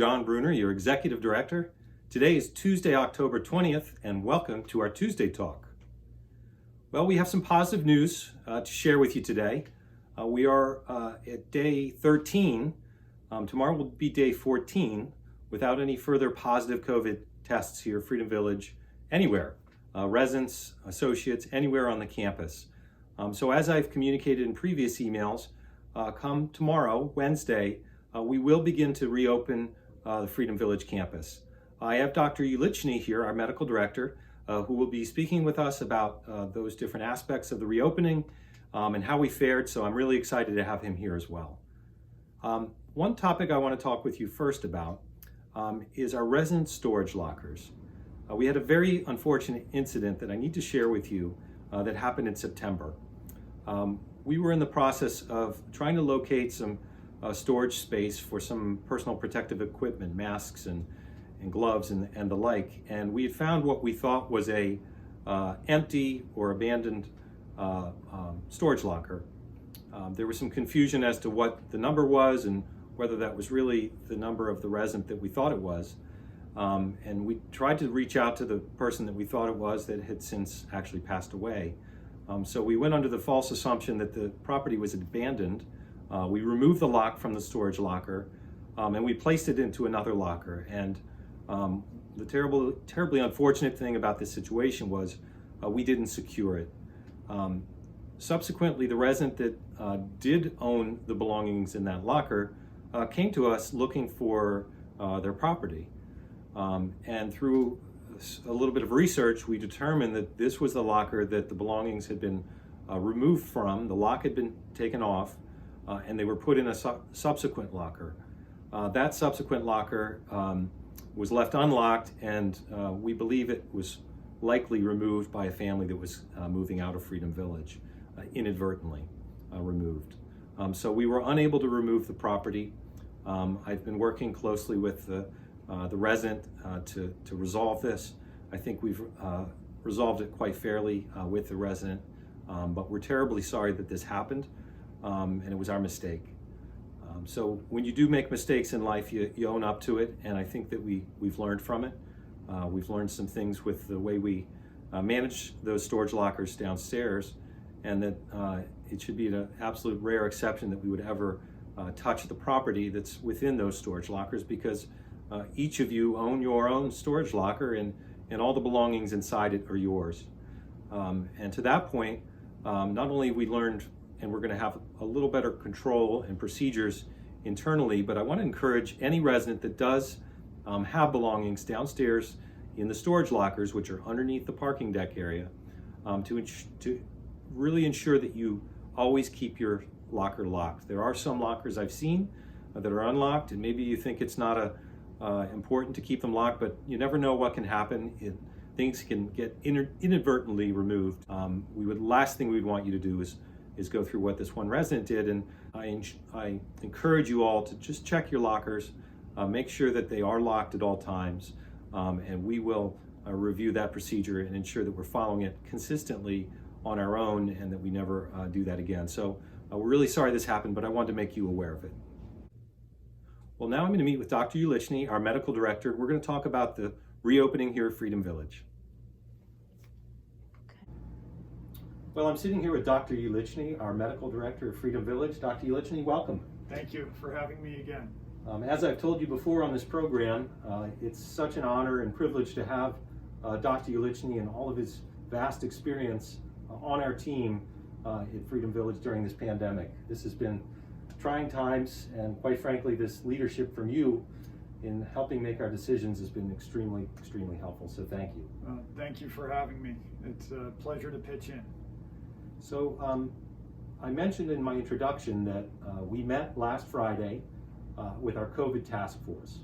John Bruner, your Executive Director. Today is Tuesday, October 20th, and welcome to our Tuesday Talk. Well, we have some positive news to share with you today. We are at day 13. Tomorrow will be day 14 without any further positive COVID tests here at Freedom Village, anywhere. Residents, associates, anywhere on the campus. So as I've communicated in previous emails, come tomorrow, Wednesday, we will begin to reopen the Freedom Village campus. I have Dr. Ulichny here, our medical director, who will be speaking with us about those different aspects of the reopening and how we fared, so I'm really excited to have him here as well. One topic I want to talk with you first about is our resident storage lockers. We had a very unfortunate incident that I need to share with you that happened in September. We were in the process of trying to locate some storage space for some personal protective equipment, masks and gloves and the like, and we had found what we thought was a empty or abandoned storage locker. There was some confusion as to what the number was and whether that was really the number of the resident that we thought it was. And we tried to reach out to the person that we thought it was that had since actually passed away. So we went under the false assumption that the property was abandoned. We removed the lock from the storage locker and we placed it into another locker. And the terribly unfortunate thing about this situation was we didn't secure it. Subsequently, the resident that did own the belongings in that locker came to us looking for their property. And through a little bit of research, we determined that this was the locker that the belongings had been removed from. The lock had been taken off, and they were put in a subsequent locker. That subsequent locker was left unlocked, and we believe it was likely removed by a family that was moving out of Freedom Village, inadvertently removed. So we were unable to remove the property. I've been working closely with the resident to resolve this. I think we've resolved it quite fairly with the resident, but we're terribly sorry that this happened, and it was our mistake. So when you do make mistakes in life, you own up to it, and I think that we've learned from it. We've learned some things with the way we manage those storage lockers downstairs, and that it should be an absolute rare exception that we would ever touch the property that's within those storage lockers, because each of you own your own storage locker, and all the belongings inside it are yours. And to that point, not only have we learned, and we're going to have a little better control and procedures internally, but I want to encourage any resident that does have belongings downstairs in the storage lockers, which are underneath the parking deck area, to really ensure that you always keep your locker locked. There are some lockers I've seen that are unlocked, and maybe you think it's not important to keep them locked, but you never know what can happen. Things can get inadvertently removed. Last thing we'd want you to do is go through what this one resident did, and I encourage you all to just check your lockers, make sure that they are locked at all times, and we will review that procedure and ensure that we're following it consistently on our own, and that we never do that again. So we're really sorry this happened, but I wanted to make you aware of it. Well, now I'm going to meet with Dr. Ulichny, our medical director. We're going to talk about the reopening here at Freedom Village. Well, I'm sitting here with Dr. Ulichny, our medical director of Freedom Village. Dr. Ulichny, welcome. Thank you for having me again. As I've told you before on this program, it's such an honor and privilege to have Dr. Ulichny and all of his vast experience on our team at Freedom Village during this pandemic. This has been trying times, and quite frankly, this leadership from you in helping make our decisions has been extremely, extremely helpful, so thank you. Thank you for having me. It's a pleasure to pitch in. So I mentioned in my introduction that we met last Friday with our COVID task force.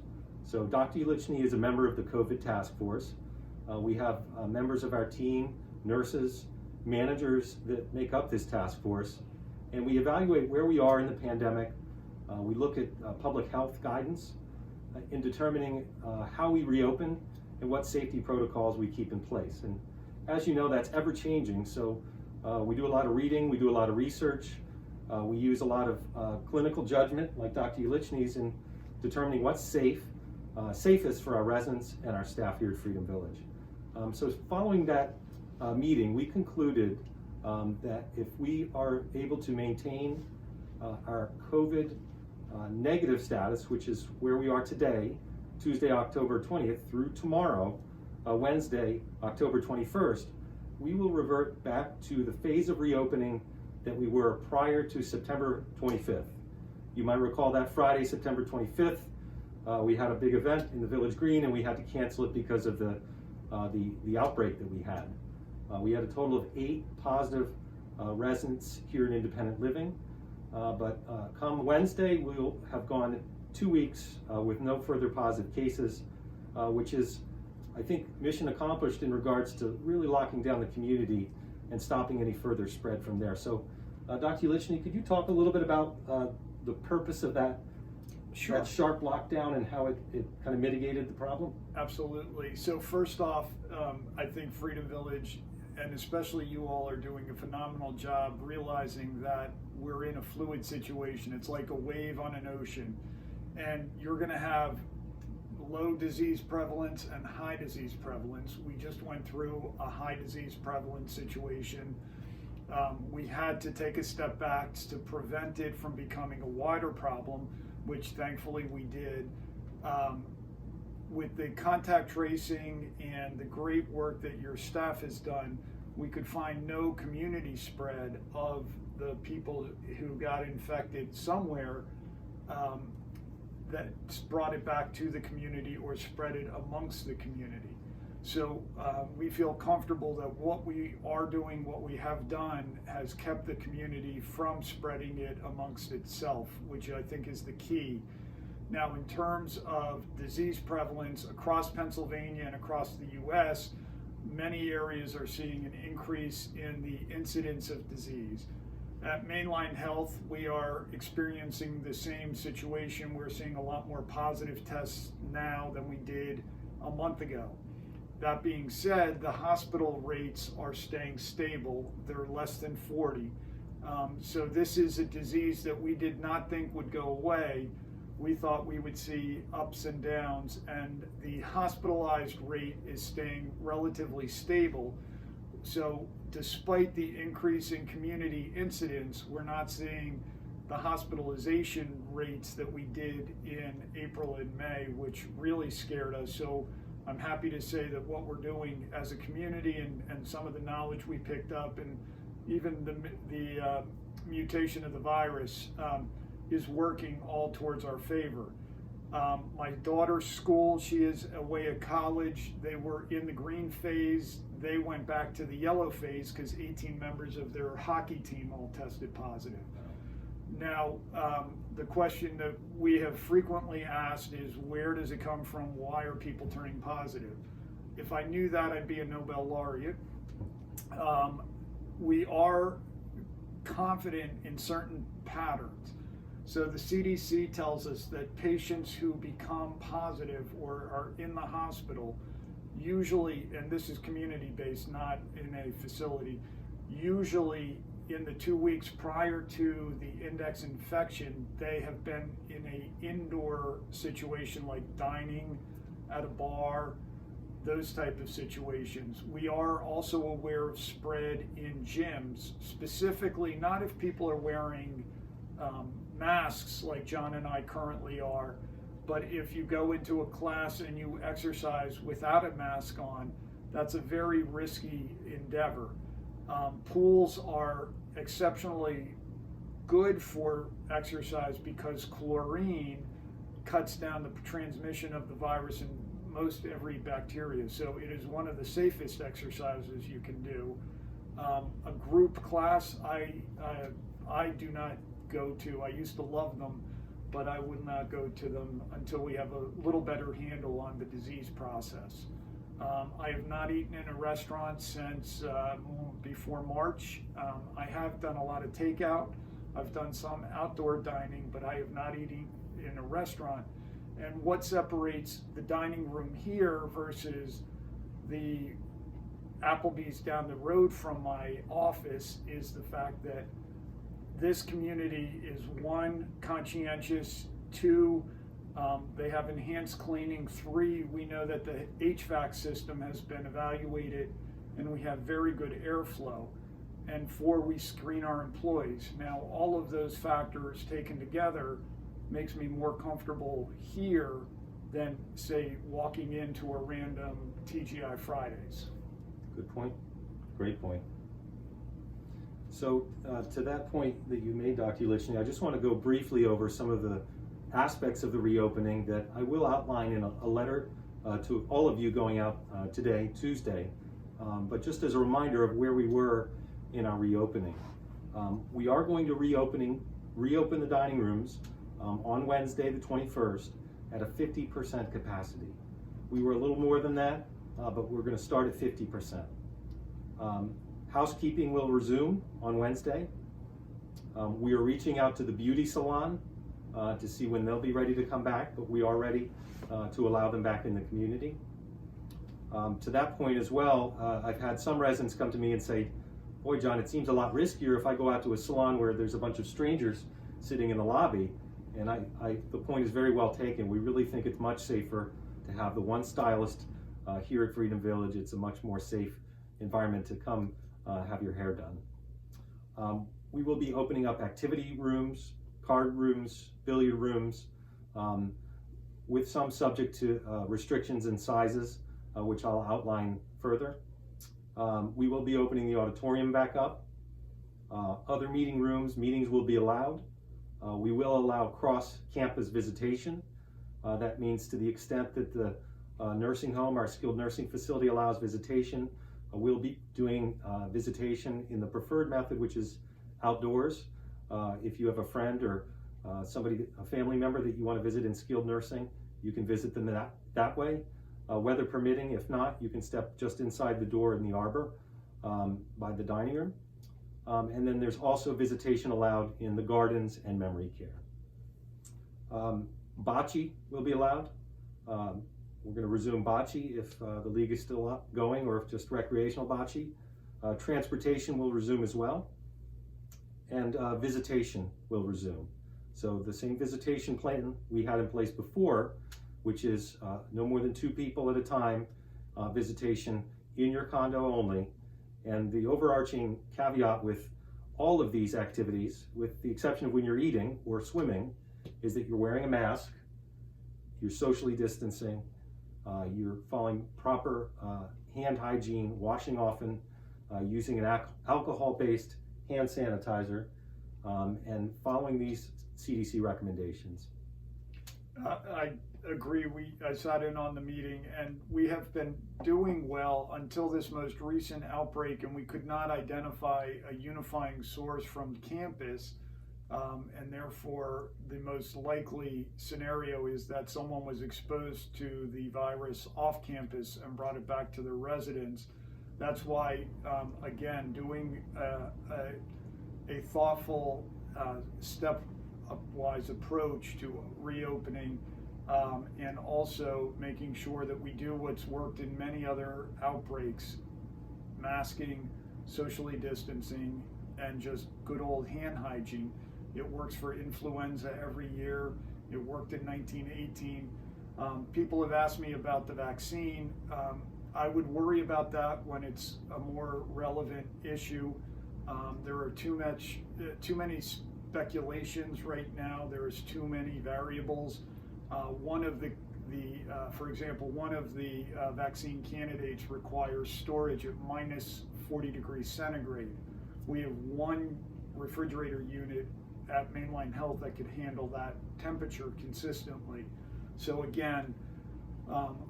So Dr. Ulichny is a member of the COVID task force. We have members of our team, nurses, managers that make up this task force, and we evaluate where we are in the pandemic. We look at public health guidance in determining how we reopen and what safety protocols we keep in place. And as you know, that's ever changing, so we do a lot of reading, we do a lot of research, we use a lot of clinical judgment, like Dr. Ulichny's, in determining what's safe safest for our residents and our staff here at Freedom Village. So following that meeting, we concluded that if we are able to maintain our COVID negative status, which is where we are today, Tuesday, October 20th, through tomorrow, Wednesday, October 21st, we will revert back to the phase of reopening that we were prior to September 25th. You might recall that Friday, September 25th, we had a big event in the Village Green and we had to cancel it because of the outbreak that we had. We had a total of 8 positive residents here in independent living, but come Wednesday, we'll have gone 2 weeks with no further positive cases, which is, I think, mission accomplished in regards to really locking down the community and stopping any further spread from there. So, Dr. Ulichny, could you talk a little bit about the purpose of that, Sure. that sharp lockdown and how it kind of mitigated the problem? Absolutely. So first off, I think Freedom Village, and especially you all, are doing a phenomenal job realizing that we're in a fluid situation. It's like a wave on an ocean, and you're going to have low disease prevalence and high disease prevalence. We just went through a high disease prevalence situation. We had to take a step back to prevent it from becoming a wider problem, which thankfully we did. With the contact tracing and the great work that your staff has done, we could find no community spread of the people who got infected somewhere that brought it back to the community or spread it amongst the community. So we feel comfortable that what we are doing, what we have done, has kept the community from spreading it amongst itself, which I think is the key. Now, in terms of disease prevalence across Pennsylvania and across the US, many areas are seeing an increase in the incidence of disease. At Mainline Health, we are experiencing the same situation. We're seeing a lot more positive tests now than we did a month ago. That being said, the hospital rates are staying stable. They're less than 40. So this is a disease that we did not think would go away. We thought we would see ups and downs, and the hospitalized rate is staying relatively stable. So despite the increase in community incidence, we're not seeing the hospitalization rates that we did in April and May, which really scared us. So I'm happy to say that what we're doing as a community and some of the knowledge we picked up, and even the mutation of the virus, is working all towards our favor. My daughter's school, she is away at college. They were in the green phase. They went back to the yellow phase because 18 members of their hockey team all tested positive. Now, the question that we have frequently asked is, where does it come from? Why are people turning positive? If I knew that, I'd be a Nobel laureate. We are confident in certain patterns. So the CDC tells us that patients who become positive or are in the hospital, usually, and this is community-based, not in a facility, usually in the 2 weeks prior to the index infection, they have been in an indoor situation like dining at a bar, those type of situations. We are also aware of spread in gyms, specifically not if people are wearing masks like John and I currently are, but if you go into a class and you exercise without a mask on, that's a very risky endeavor. Pools are exceptionally good for exercise because chlorine cuts down the transmission of the virus in most every bacteria. So it is one of the safest exercises you can do. A group class, I do not go to. I used to love them, but I would not go to them until we have a little better handle on the disease process. I have not eaten in a restaurant since before March. I have done a lot of takeout. I've done some outdoor dining, but I have not eaten in a restaurant. And what separates the dining room here versus the Applebee's down the road from my office is the fact that this community is, one, conscientious, two, They have enhanced cleaning. 3, we know that the HVAC system has been evaluated and we have very good airflow. And 4, we screen our employees. Now, all of those factors taken together makes me more comfortable here than, say, walking into a random TGI Fridays. Good point. Great point. So to that point that you made, Dr. Ulichny, I just want to go briefly over some of the aspects of the reopening that I will outline in a letter to all of you going out today, Tuesday. But just as a reminder of where we were in our reopening. We are going to reopen the dining rooms on Wednesday the 21st at a 50% capacity. We were a little more than that, but we're going to start at 50%. Housekeeping will resume on Wednesday. We are reaching out to the beauty salon to see when they'll be ready to come back, but we are ready to allow them back in the community. To that point as well, I've had some residents come to me and say, boy, John, it seems a lot riskier if I go out to a salon where there's a bunch of strangers sitting in the lobby. And the point is very well taken. We really think it's much safer to have the one stylist here at Freedom Village. It's a much more safe environment to come have your hair done. We will be opening up activity rooms, card rooms, billiard rooms, with some subject to restrictions and sizes, which I'll outline further. We will be opening the auditorium back up. Other meeting rooms, meetings will be allowed. We will allow cross-campus visitation. That means to the extent that the nursing home, our skilled nursing facility allows visitation, we'll be doing visitation in the preferred method, which is outdoors. If you have a friend or a family member that you want to visit in skilled nursing, you can visit them that way. Weather permitting, if not, you can step just inside the door in the arbor by the dining room. And then there's also visitation allowed in the gardens and memory care. Bocce will be allowed. We're going to resume bocce if the league is still going, or if just recreational bocce. Transportation will resume as well. And visitation will resume. So the same visitation plan we had in place before, which is no more than 2 people at a time, visitation in your condo only. And the overarching caveat with all of these activities, with the exception of when you're eating or swimming, is that you're wearing a mask, you're socially distancing, you're following proper hand hygiene, washing often, using an alcohol-based hand sanitizer, and following these CDC recommendations. I agree. I sat in on the meeting, and we have been doing well until this most recent outbreak, and we could not identify a unifying source from campus, and therefore the most likely scenario is that someone was exposed to the virus off campus and brought it back to their residence. That's why, again, doing a thoughtful stepwise approach to reopening, and also making sure that we do what's worked in many other outbreaks: masking, socially distancing, and just good old hand hygiene. It works for influenza every year. It worked in 1918. People have asked me about the vaccine. I would worry about that when it's a more relevant issue. There are too many speculations right now. There's too many variables. For example, one of the vaccine candidates requires storage at minus 40 degrees centigrade. We have one refrigerator unit at Mainline Health that could handle that temperature consistently. So again,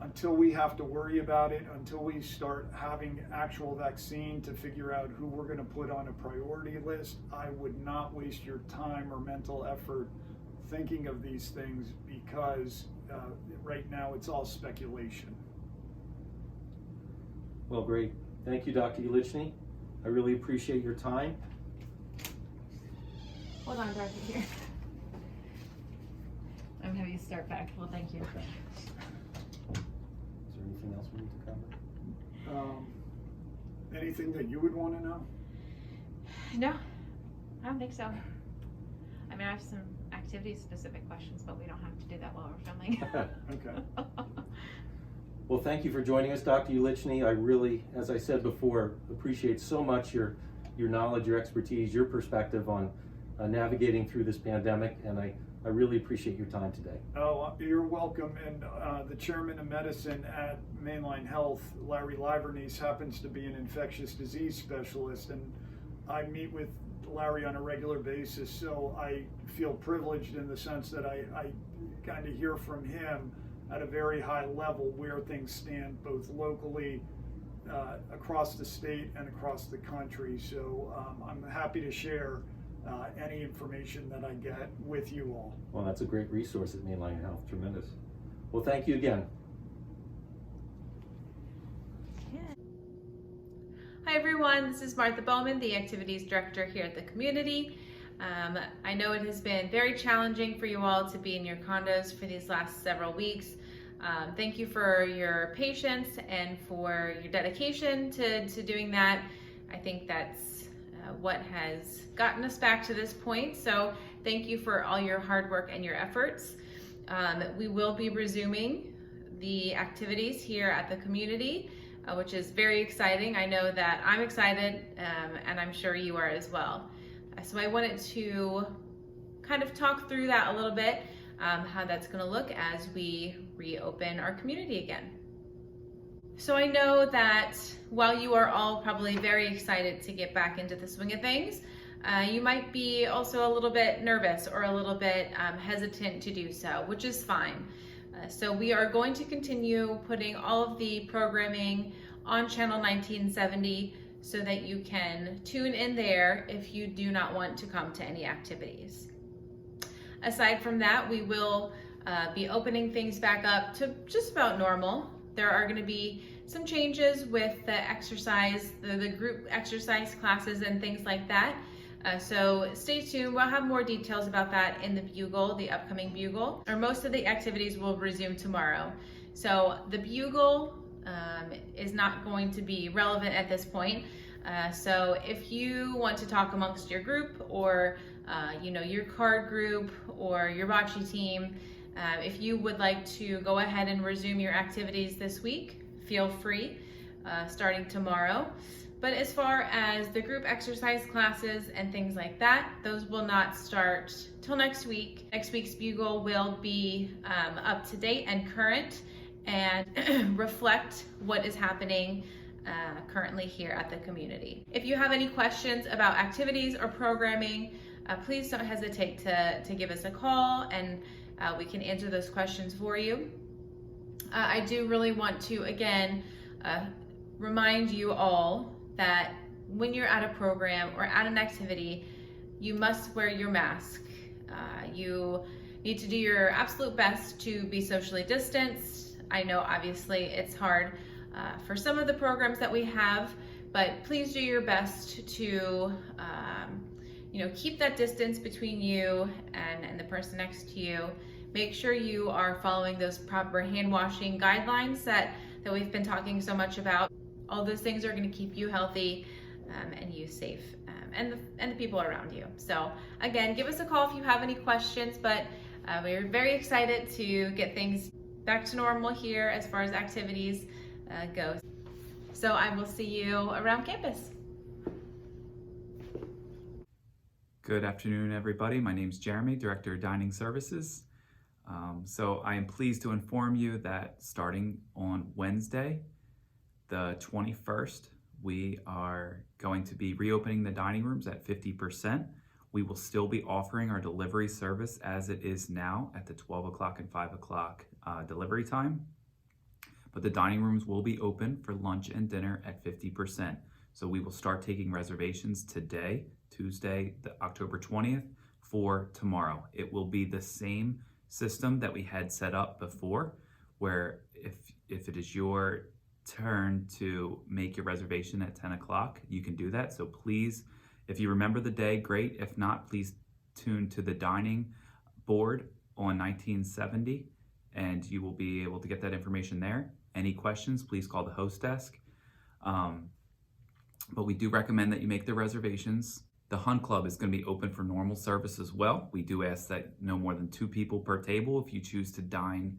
until we have to worry about it, until we start having actual vaccine to figure out who we're going to put on a priority list, I would not waste your time or mental effort thinking of these things, because right now it's all speculation. Well, great. Thank you, Dr. Ulichny. I really appreciate your time. Hold on, Dr. here. I'm gonna have you start back. Well, thank you. Okay. Is there anything else we need to cover? Anything that you would want to know? No, I don't think so. I mean, I have some activity-specific questions, but we don't have to do that while we're filming. Okay. Well, thank you for joining us, Dr. Ulichny. I really, as I said before, appreciate so much your knowledge, your expertise, your perspective on navigating through this pandemic, and I really appreciate your time today. Oh, you're welcome. And the chairman of medicine at Mainline Health, Larry Livernice, happens to be an infectious disease specialist, and I meet with Larry on a regular basis, so I feel privileged in the sense that I kind of hear from him at a very high level where things stand, both locally, across the state and across the country. So I'm happy to share any information that I get with you all. Well, that's a great resource at Mainline Health. Tremendous. Well, thank you again. Hi everyone, this is Martha Bowman, the Activities Director here at the community. I know it has been very challenging for you all to be in your condos for these last several weeks. Thank you for your patience and for your dedication to doing that. I think that's what has gotten us back to this point. So thank you for all your hard work and your efforts. We will be resuming the activities here at the community, which is very exciting. I know that I'm excited, and I'm sure you are as well. So I wanted to kind of talk through that a little bit, how that's going to look as we reopen our community again. So I know that while you are all probably very excited to get back into the swing of things, you might be also a little bit nervous or a little bit hesitant to do so, which is fine. So we are going to continue putting all of the programming on channel 1970 so that you can tune in there if you do not want to come to any activities. Aside from that, we will be opening things back up to just about normal. There are going to be some changes with the exercise, the group exercise classes and things like that. So stay tuned. We'll have more details about that in the Bugle, the upcoming Bugle, or most of the activities will resume tomorrow. So the Bugle is not going to be relevant at this point. So if you want to talk amongst your group or your card group or your bocce team, if you would like to go ahead and resume your activities this week, feel free, starting tomorrow. But as far as the group exercise classes and things like that, those will not start till next week. Next week's Bugle will be up to date and current and reflect what is happening currently here at the community. If you have any questions about activities or programming, please don't hesitate to give us a call, and we can answer those questions for you. I do really want to, again, remind you all that when you're at a program or at an activity, you must wear your mask. You need to do your absolute best to be socially distanced. I know obviously it's hard for some of the programs that we have, but please do your best to keep that distance between you and the person next to you. Make sure you are following those proper hand washing guidelines that we've been talking so much about. All those things are going to keep you healthy and you safe, and the people around you. So again, give us a call if you have any questions, but we're very excited to get things back to normal here as far as activities go. So I will see you around campus. Good afternoon, everybody. My name is Jeremy, Director of Dining Services. So I am pleased to inform you that starting on Wednesday, the 21st, we are going to be reopening the dining rooms at 50%. We will still be offering our delivery service as it is now at the 12 o'clock and 5 o'clock delivery time. But the dining rooms will be open for lunch and dinner at 50%. So we will start taking reservations today, Tuesday, October 20th, for tomorrow. It will be the same system that we had set up before, where if it is your turn to make your reservation at 10 o'clock, you can do that. So please, if you remember the day, great. If not, please tune to the dining board on 1970 and you will be able to get that information there. Any questions, please call the host desk. But we do recommend that you make the reservations The Hunt Club is going to be open for normal service as well. We do ask that no more than 2 people per table. If you choose to dine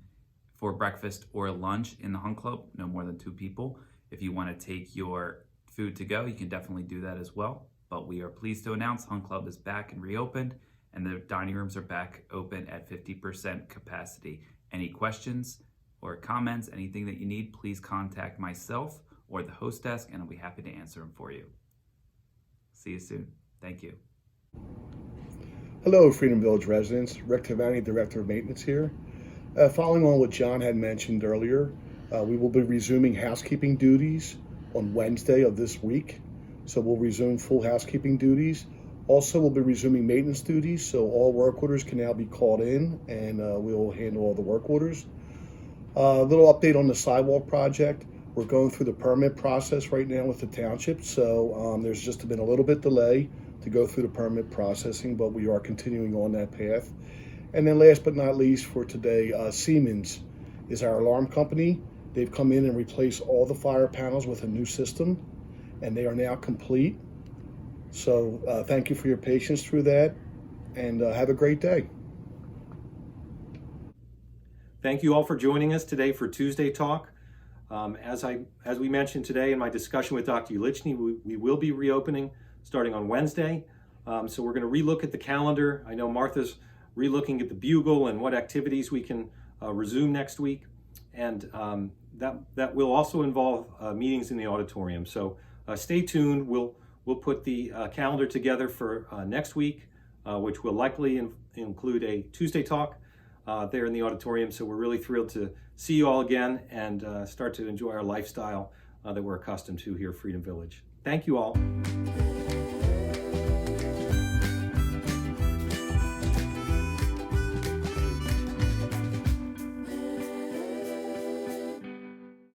for breakfast or lunch in the Hunt Club, no more than 2 people. If you want to take your food to go, you can definitely do that as well. But we are pleased to announce Hunt Club is back and reopened, and the dining rooms are back open at 50% capacity. Any questions or comments, anything that you need, please contact myself or the host desk, and I'll be happy to answer them for you. See you soon. Thank you. Hello, Freedom Village residents. Rick Tavani, Director of Maintenance here. Following on what John had mentioned earlier, we will be resuming housekeeping duties on Wednesday of this week. So we'll resume full housekeeping duties. Also, we'll be resuming maintenance duties, so all work orders can now be called in, and we'll handle all the work orders. A little update on the sidewalk project. We're going through the permit process right now with the township, so there's just been a little bit delay to go through the permit processing, but we are continuing on that path. And then last but not least for today, Siemens is our alarm company. They've come in and replaced all the fire panels with a new system, and they are now complete. So thank you for your patience through that, and have a great day. Thank you all for joining us today for Tuesday Talk. As we mentioned today in my discussion with Dr. Ulichny, we will be reopening starting on Wednesday. So we're going to relook at the calendar. I know Martha's relooking at the Bugle and what activities we can resume next week. And that will also involve meetings in the auditorium. So stay tuned. We'll put the calendar together for next week, which will likely include a Tuesday Talk there in the auditorium. So we're really thrilled to see you all again and start to enjoy our lifestyle that we're accustomed to here at Freedom Village. Thank you all.